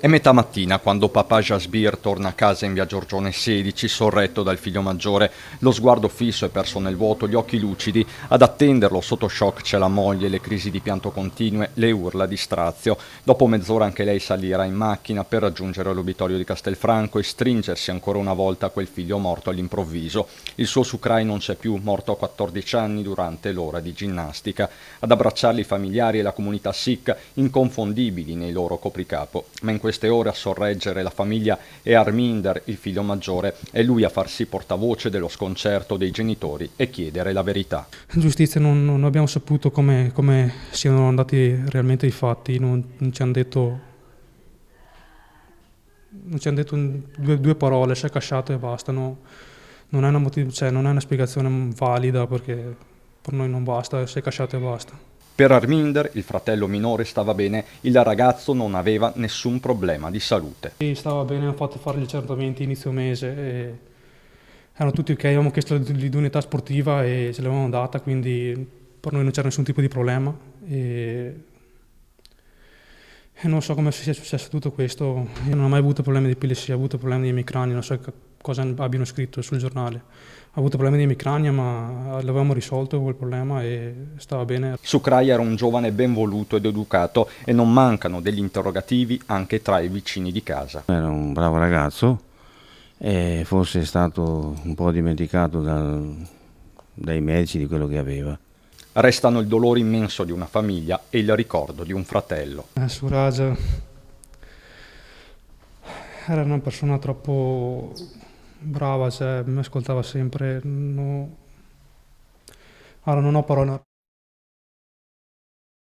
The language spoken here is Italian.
È metà mattina quando papà Jasbir torna a casa in via Giorgione 16, sorretto dal figlio maggiore, lo sguardo fisso e perso nel vuoto, gli occhi lucidi. Ad attenderlo sotto shock c'è la moglie, le crisi di pianto continue, le urla di strazio. Dopo mezz'ora anche lei salirà in macchina per raggiungere l'obitorio di Castelfranco e stringersi ancora una volta a quel figlio morto all'improvviso. Il suo Sukrai non c'è più, morto a 14 anni durante l'ora di ginnastica. Ad abbracciarli i familiari e la comunità sikh, inconfondibili nei loro copricapo. Ma in queste ore a sorreggere la famiglia è Harminder, il figlio maggiore, è lui a farsi portavoce dello sconcerto dei genitori e chiedere la verità. Giustizia, non abbiamo saputo come siano andati realmente i fatti, non ci hanno detto, due parole, si è casciato e basta. Non è non è una spiegazione valida perché per noi non basta, si è casciato e basta. Per Harminder, il fratello minore, stava bene, il ragazzo non aveva nessun problema di salute. Sì, stava bene, hanno fatto fare gli accertamenti inizio mese e erano tutti ok, avevamo chiesto l'idoneità sportiva e ce l'avevamo data, quindi per noi non c'era nessun tipo di problema. E non so come sia successo tutto questo. Io non ho mai avuto problemi di epilessia, ho avuto problemi di emicrania, non so cosa abbiano scritto sul giornale. Ho avuto problemi di emicrania, ma l'avevamo risolto quel problema e stava bene. Sukrai era un giovane ben voluto ed educato e non mancano degli interrogativi anche tra i vicini di casa. Era un bravo ragazzo e forse è stato un po' dimenticato dai medici di quello che aveva. Restano il dolore immenso di una famiglia e il ricordo di un fratello. Suraj era una persona troppo brava, cioè, mi ascoltava sempre. Allora, non ho parole.